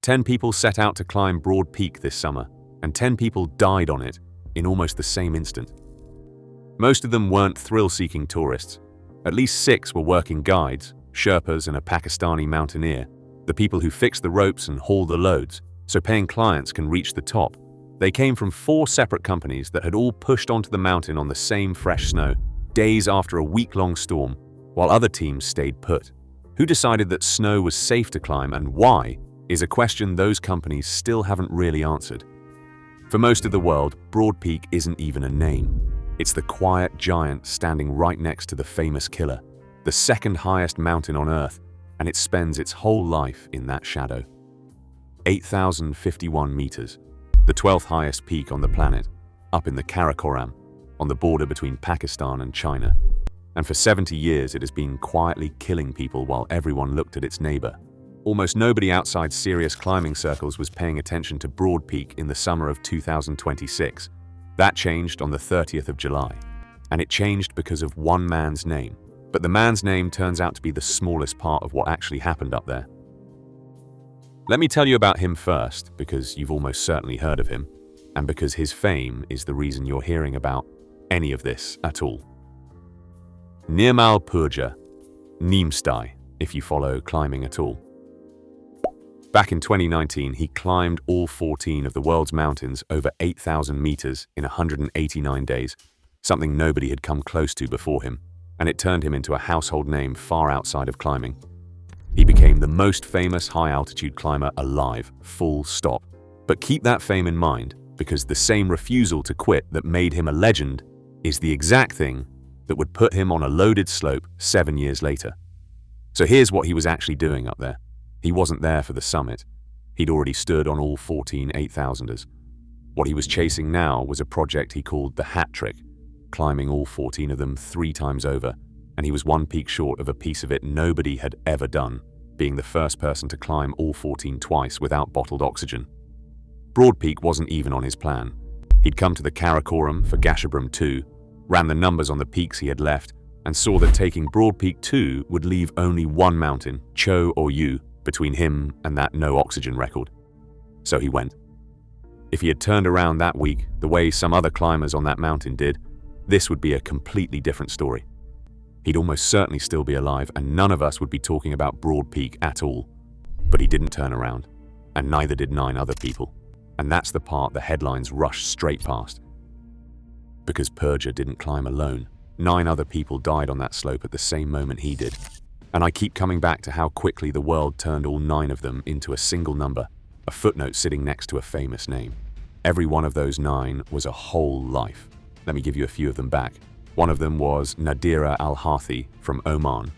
10 people set out to climb Broad Peak this summer, and 10 people died on it in almost the same instant. Most of them weren't thrill-seeking tourists. At least 6 were working guides, Sherpas and a Pakistani mountaineer, the people who fix the ropes and haul the loads, so paying clients can reach the top. They came from 4 separate companies that had all pushed onto the mountain on the same fresh snow, days after a week-long storm, while other teams stayed put. Who decided that snow was safe to climb and why is a question those companies still haven't really answered. For most of the world, Broad Peak isn't even a name. It's the quiet giant standing right next to the famous Killer, the second highest mountain on Earth, and it spends its whole life in that shadow. 8,051 meters, the 12th highest peak on the planet, up in the Karakoram, on the border between Pakistan and China. And for 70 years it has been quietly killing people while everyone looked at its neighbor. Almost nobody outside serious climbing circles was paying attention to Broad Peak in the summer of 2026. That changed on the 30th of July. And it changed because of one man's name. But the man's name turns out to be the smallest part of what actually happened up there. Let me tell you about him first, because you've almost certainly heard of him, and because his fame is the reason you're hearing about any of this at all. Nirmal Purja, Nimsdai, if you follow climbing at all. Back in 2019, he climbed all 14 of the world's mountains over 8,000 meters in 189 days, something nobody had come close to before him, and it turned him into a household name far outside of climbing. He became the most famous high-altitude climber alive, full stop. But keep that fame in mind, because the same refusal to quit that made him a legend is the exact thing that would put him on a loaded slope 7 years later. So here's what he was actually doing up there. He wasn't there for the summit. He'd already stood on all 14 8,000ers. What he was chasing now was a project he called the Hat Trick, climbing all 14 of them 3 times over, and he was one peak short of a piece of it nobody had ever done, being the first person to climb all 14 twice without bottled oxygen. Broad Peak wasn't even on his plan. He'd come to the Karakoram for Gasherbrum 2, ran the numbers on the peaks he had left, and saw that taking Broad Peak 2 would leave only one mountain, Cho or Yu, between him and that no oxygen record. So he went. If he had turned around that week, the way some other climbers on that mountain did, this would be a completely different story. He'd almost certainly still be alive, and none of us would be talking about Broad Peak at all. But he didn't turn around, and neither did 9 other people. And that's the part the headlines rush straight past. Because Purja didn't climb alone. 9 other people died on that slope at the same moment he did. And I keep coming back to how quickly the world turned all 9 of them into a single number, a footnote sitting next to a famous name. Every one of those 9 was a whole life. Let me give you a few of them back. One of them was Nadira Al-Hathi from Oman.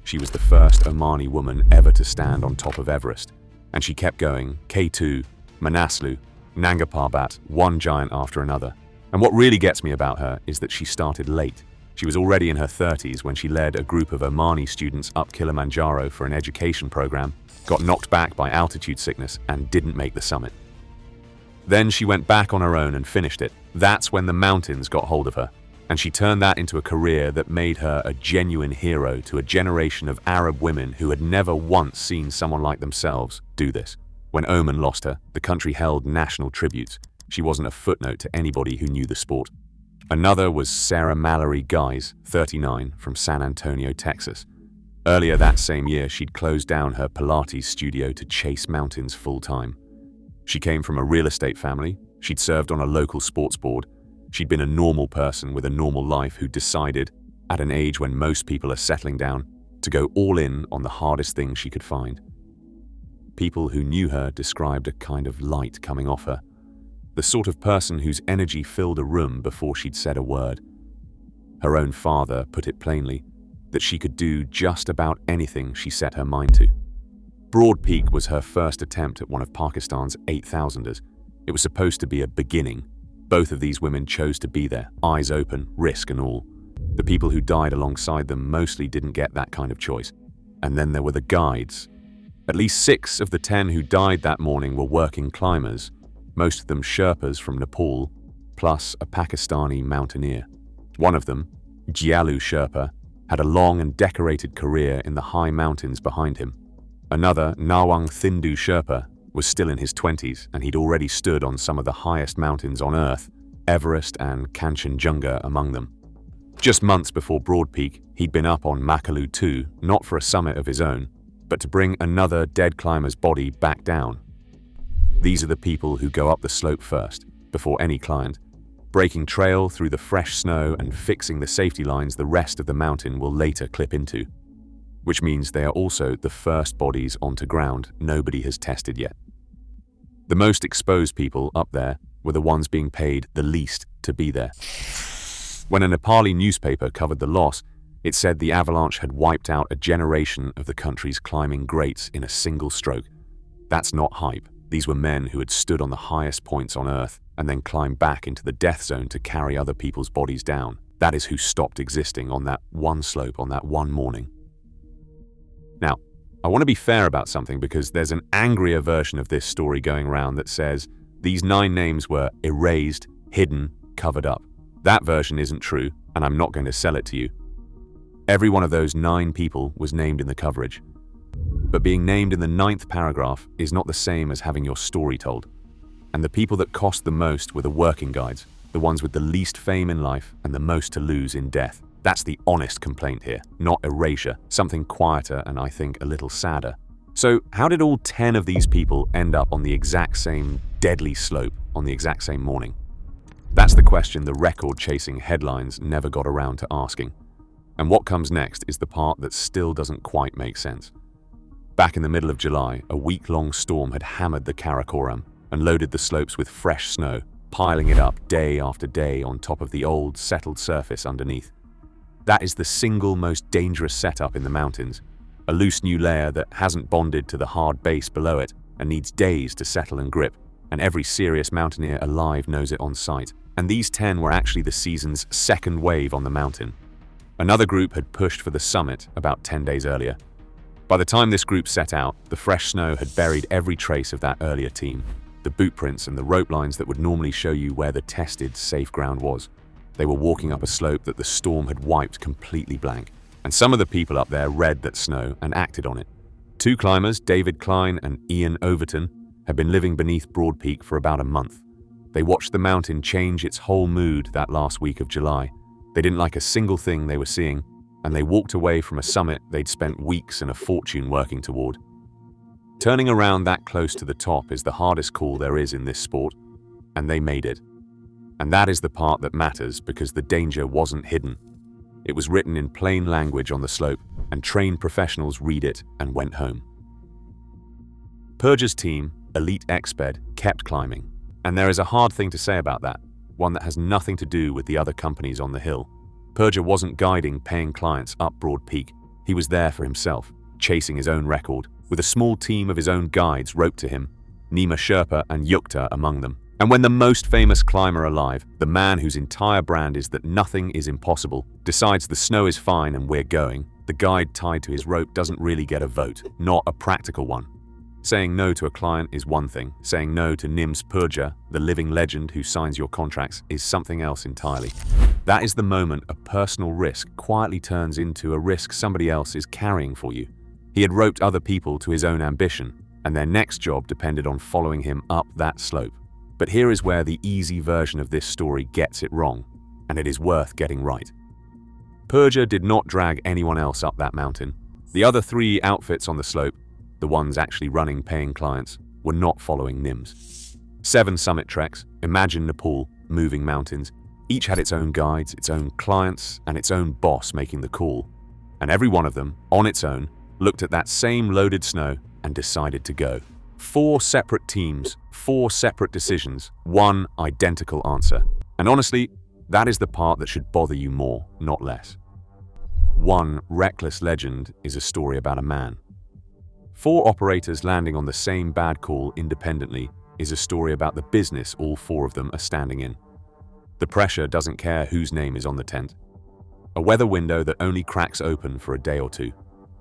She was the first Omani woman ever to stand on top of Everest. And she kept going, K2, Manaslu, Nanga Parbat, one giant after another. And what really gets me about her is that she started late. She was already in her 30s when she led a group of Omani students up Kilimanjaro for an education program, got knocked back by altitude sickness, and didn't make the summit. Then she went back on her own and finished it. That's when the mountains got hold of her. And she turned that into a career that made her a genuine hero to a generation of Arab women who had never once seen someone like themselves do this. When Oman lost her, the country held national tributes. She wasn't a footnote to anybody who knew the sport. Another was Sarah Mallory Guys, 39, from San Antonio, Texas. Earlier that same year, she'd closed down her Pilates studio to chase mountains full-time. She came from a real estate family. She'd served on a local sports board. She'd been a normal person with a normal life who decided, at an age when most people are settling down, to go all in on the hardest thing she could find. People who knew her described a kind of light coming off her, the sort of person whose energy filled a room before she'd said a word. Her own father put it plainly, that she could do just about anything she set her mind to. Broad Peak was her first attempt at one of Pakistan's 8,000ers. It was supposed to be a beginning. Both of these women chose to be there, eyes open, risk and all. The people who died alongside them mostly didn't get that kind of choice. And then there were the guides. At least 6 of the 10 who died that morning were working climbers, most of them Sherpas from Nepal, plus a Pakistani mountaineer. One of them, Gyalu Sherpa, had a long and decorated career in the high mountains behind him. Another, Nawang Thindu Sherpa, was still in his 20s, and he'd already stood on some of the highest mountains on Earth, Everest and Kanchenjunga among them. Just months before Broad Peak, he'd been up on Makalu 2, not for a summit of his own, but to bring another dead climber's body back down. These are the people who go up the slope first, before any client, breaking trail through the fresh snow and fixing the safety lines the rest of the mountain will later clip into. Which means they are also the first bodies onto ground nobody has tested yet. The most exposed people up there were the ones being paid the least to be there. When a Nepali newspaper covered the loss, it said the avalanche had wiped out a generation of the country's climbing greats in a single stroke. That's not hype. These were men who had stood on the highest points on Earth and then climbed back into the death zone to carry other people's bodies down. That is who stopped existing on that one slope on that one morning. Now, I want to be fair about something because there's an angrier version of this story going around that says these 9 names were erased, hidden, covered up. That version isn't true, and I'm not going to sell it to you. Every one of those 9 people was named in the coverage. But being named in the 9th paragraph is not the same as having your story told. And the people that cost the most were the working guides, the ones with the least fame in life and the most to lose in death. That's the honest complaint here, not erasure, something quieter and I think a little sadder. So how did all 10 of these people end up on the exact same deadly slope on the exact same morning? That's the question the record-chasing headlines never got around to asking. And what comes next is the part that still doesn't quite make sense. Back in the middle of July, a week-long storm had hammered the Karakoram and loaded the slopes with fresh snow, piling it up day after day on top of the old, settled surface underneath. That is the single most dangerous setup in the mountains, a loose new layer that hasn't bonded to the hard base below it and needs days to settle and grip, and every serious mountaineer alive knows it on sight. And these 10 were actually the season's second wave on the mountain. Another group had pushed for the summit about 10 days earlier. By the time this group set out, the fresh snow had buried every trace of that earlier team, the boot prints and the rope lines that would normally show you where the tested, safe ground was. They were walking up a slope that the storm had wiped completely blank, and some of the people up there read that snow and acted on it. 2 climbers, David Klein and Ian Overton, had been living beneath Broad Peak for about a month. They watched the mountain change its whole mood that last week of July. They didn't like a single thing they were seeing, and they walked away from a summit they'd spent weeks and a fortune working toward. Turning around that close to the top is the hardest call there is in this sport, and they made it. And that is the part that matters because the danger wasn't hidden. It was written in plain language on the slope, and trained professionals read it and went home. Purja's team, Elite Exped, kept climbing. And there is a hard thing to say about that, one that has nothing to do with the other companies on the hill. Purja wasn't guiding paying clients up Broad Peak. He was there for himself, chasing his own record, with a small team of his own guides roped to him, Nima Sherpa and Yukta among them. And when the most famous climber alive, the man whose entire brand is that nothing is impossible, decides the snow is fine and we're going, the guide tied to his rope doesn't really get a vote, not a practical one. Saying no to a client is one thing. Saying no to Nirmal Purja, the living legend who signs your contracts, is something else entirely. That is the moment a personal risk quietly turns into a risk somebody else is carrying for you. He had roped other people to his own ambition, and their next job depended on following him up that slope. But here is where the easy version of this story gets it wrong, and it is worth getting right. Purja did not drag anyone else up that mountain. The other 3 outfits on the slope, the ones actually running paying clients, were not following Nims. 7 summit treks, imagine Nepal, moving mountains, each had its own guides, its own clients, and its own boss making the call. And every one of them, on its own, looked at that same loaded snow and decided to go. 4 separate teams, 4 separate decisions, 1 identical answer. And honestly, that is the part that should bother you more, not less. One reckless legend is a story about a man. 4 operators landing on the same bad call independently is a story about the business all 4 of them are standing in. The pressure doesn't care whose name is on the tent. A weather window that only cracks open for a day or 2.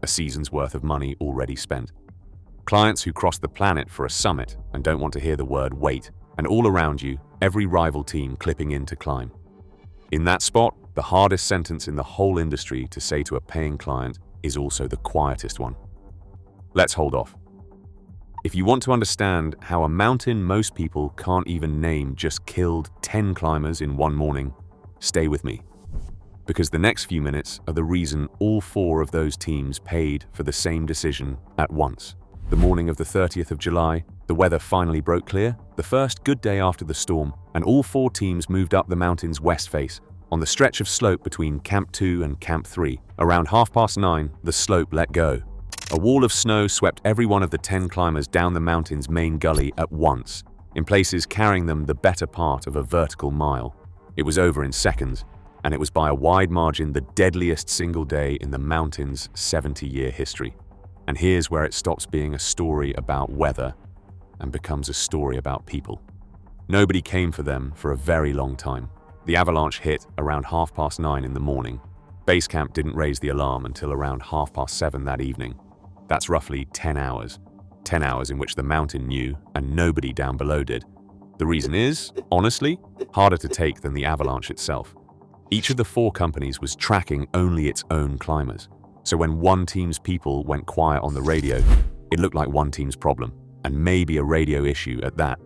A season's worth of money already spent. Clients who cross the planet for a summit and don't want to hear the word wait, and all around you, every rival team clipping in to climb. In that spot, the hardest sentence in the whole industry to say to a paying client is also the quietest one. Let's hold off. If you want to understand how a mountain most people can't even name just killed 10 climbers in one morning, stay with me. Because the next few minutes are the reason all 4 of those teams paid for the same decision at once. The morning of the 30th of July, the weather finally broke clear, the first good day after the storm, and all 4 teams moved up the mountain's west face, on the stretch of slope between Camp 2 and Camp 3. Around 9:30, the slope let go. A wall of snow swept every one of the 10 climbers down the mountain's main gully at once, in places carrying them the better part of a vertical mile. It was over in seconds, and it was by a wide margin the deadliest single day in the mountain's 70-year history. And here's where it stops being a story about weather and becomes a story about people. Nobody came for them for a very long time. The avalanche hit around 9:30 in the morning. Base camp didn't raise the alarm until around 7:30 that evening. That's roughly 10 hours. 10 hours in which the mountain knew and nobody down below did. The reason is, honestly, harder to take than the avalanche itself. Each of the 4 companies was tracking only its own climbers. So when one team's people went quiet on the radio, it looked like one team's problem, and maybe a radio issue at that.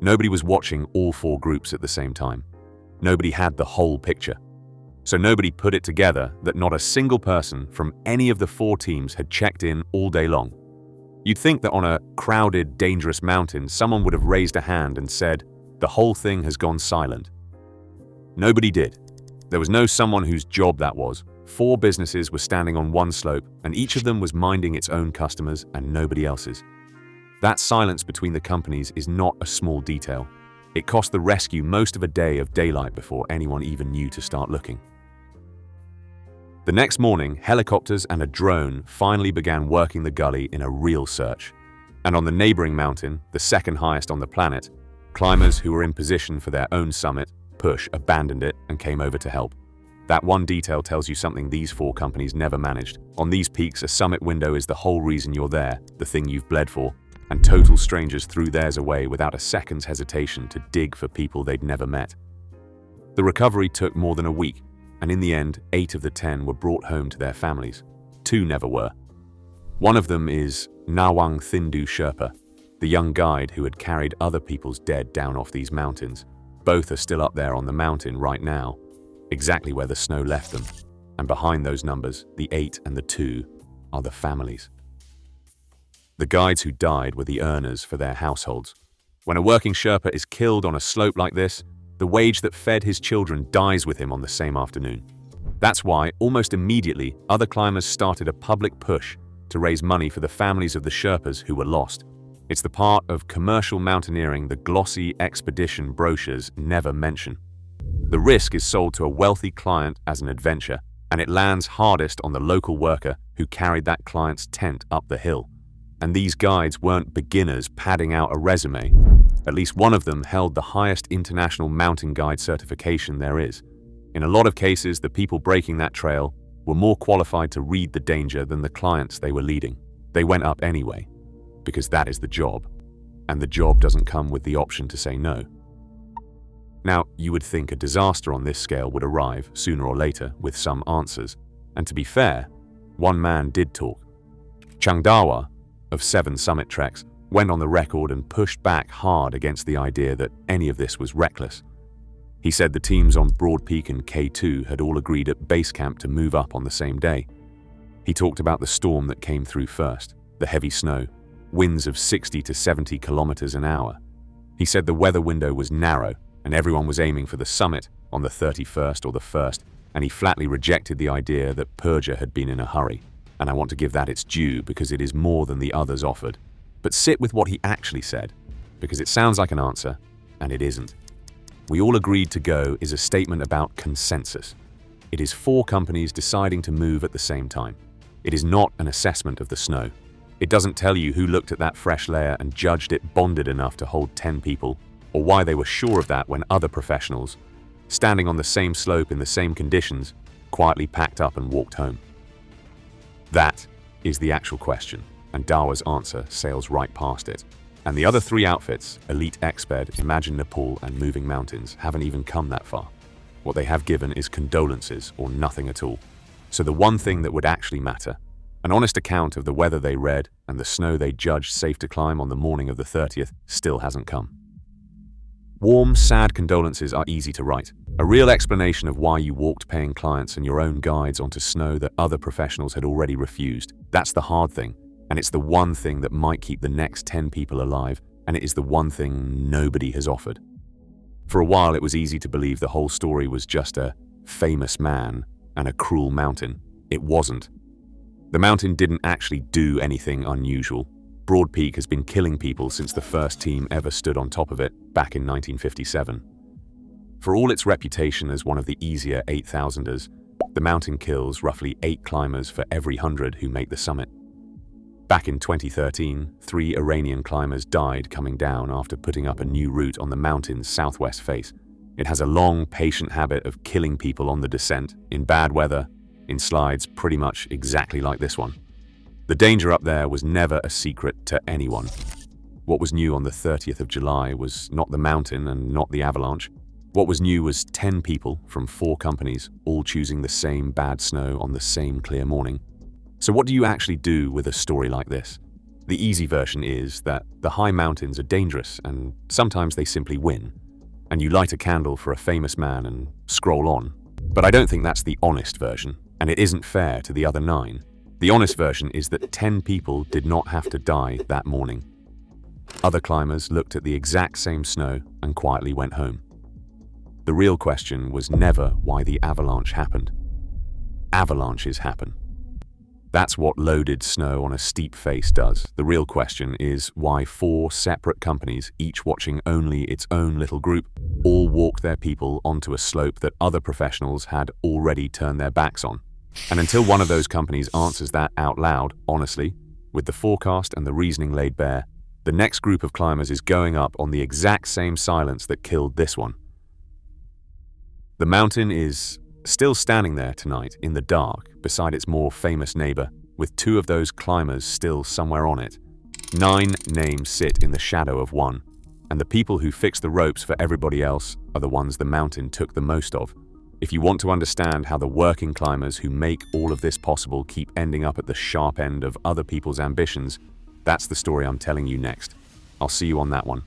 Nobody was watching all 4 groups at the same time. Nobody had the whole picture. So nobody put it together that not a single person from any of the 4 teams had checked in all day long. You'd think that on a crowded, dangerous mountain, someone would have raised a hand and said, "The whole thing has gone silent." Nobody did. There was no someone whose job that was. 4 businesses were standing on one slope, and each of them was minding its own customers and nobody else's. That silence between the companies is not a small detail. It cost the rescue most of a day of daylight before anyone even knew to start looking. The next morning, helicopters and a drone finally began working the gully in a real search. And on the neighboring mountain, the second highest on the planet, climbers who were in position for their own summit, push, abandoned it and came over to help. That one detail tells you something these 4 companies never managed. On these peaks, a summit window is the whole reason you're there, the thing you've bled for, and total strangers threw theirs away without a second's hesitation to dig for people they'd never met. The recovery took more than a week, and in the end, 8 of the 10 were brought home to their families. 2 never were. One of them is Nawang Thindu Sherpa, the young guide who had carried other people's dead down off these mountains. Both are still up there on the mountain right now, exactly where the snow left them. And behind those numbers, the 8 and the 2, are the families. The guides who died were the earners for their households. When a working Sherpa is killed on a slope like this, the wage that fed his children dies with him on the same afternoon. That's why, almost immediately, other climbers started a public push to raise money for the families of the Sherpas who were lost. It's the part of commercial mountaineering the glossy expedition brochures never mention. The risk is sold to a wealthy client as an adventure, and it lands hardest on the local worker who carried that client's tent up the hill. And these guides weren't beginners padding out a resume. At least one of them held the highest international mountain guide certification there is. In a lot of cases, the people breaking that trail were more qualified to read the danger than the clients they were leading. They went up anyway, because that is the job, and the job doesn't come with the option to say no. Now, you would think a disaster on this scale would arrive sooner or later with some answers, and to be fair, one man did talk. Changdawa, of 7 summit treks, went on the record and pushed back hard against the idea that any of this was reckless. He said the teams on Broad Peak and K2 had all agreed at base camp to move up on the same day. He talked about the storm that came through first, the heavy snow, winds of 60 to 70 kilometers an hour. He said the weather window was narrow and everyone was aiming for the summit on the 31st or the 1st, and he flatly rejected the idea that Purja had been in a hurry. And I want to give that its due because it is more than the others offered. But sit with what he actually said, because it sounds like an answer, and it isn't. We all agreed to go is a statement about consensus. It is 4 companies deciding to move at the same time. It is not an assessment of the snow. It doesn't tell you who looked at that fresh layer and judged it bonded enough to hold 10 people, or why they were sure of that when other professionals, standing on the same slope in the same conditions, quietly packed up and walked home. That is the actual question, and Dawa's answer sails right past it. And the other 3 outfits, Elite Exped, Imagine Nepal, and Moving Mountains, haven't even come that far. What they have given is condolences or nothing at all. So the one thing that would actually matter, an honest account of the weather they read, and the snow they judged safe to climb on the morning of the 30th still hasn't come. Warm, sad condolences are easy to write. A real explanation of why you walked paying clients and your own guides onto snow that other professionals had already refused. That's the hard thing, and it's the one thing that might keep the next 10 people alive, and it is the one thing nobody has offered. For a while, it was easy to believe the whole story was just a famous man and a cruel mountain. It wasn't. The mountain didn't actually do anything unusual. Broad Peak has been killing people since the first team ever stood on top of it back in 1957. For all its reputation as one of the easier 8,000ers, the mountain kills roughly 8 climbers for every 100 who make the summit. Back in 2013, 3 Iranian climbers died coming down after putting up a new route on the mountain's southwest face. It has a long, patient habit of killing people on the descent, in bad weather, in slides pretty much exactly like this one. The danger up there was never a secret to anyone. What was new on the 30th of July was not the mountain and not the avalanche. What was new was 10 people from 4 companies all choosing the same bad snow on the same clear morning. So what do you actually do with a story like this? The easy version is that the high mountains are dangerous and sometimes they simply win. And you light a candle for a famous man and scroll on. But I don't think that's the honest version, and it isn't fair to the other 9. The honest version is that 10 people did not have to die that morning. Other climbers looked at the exact same snow and quietly went home. The real question was never why the avalanche happened. Avalanches happen. That's what loaded snow on a steep face does. The real question is why 4 separate companies, each watching only its own little group, all walked their people onto a slope that other professionals had already turned their backs on. And until one of those companies answers that out loud, honestly, with the forecast and the reasoning laid bare, the next group of climbers is going up on the exact same silence that killed this one. The mountain is still standing there tonight in the dark beside its more famous neighbor, with 2 of those climbers still somewhere on it. 9 names sit in the shadow of one, and the people who fix the ropes for everybody else are the ones the mountain took the most of. If you want to understand how the working climbers who make all of this possible keep ending up at the sharp end of other people's ambitions, that's the story I'm telling you next. I'll see you on that one.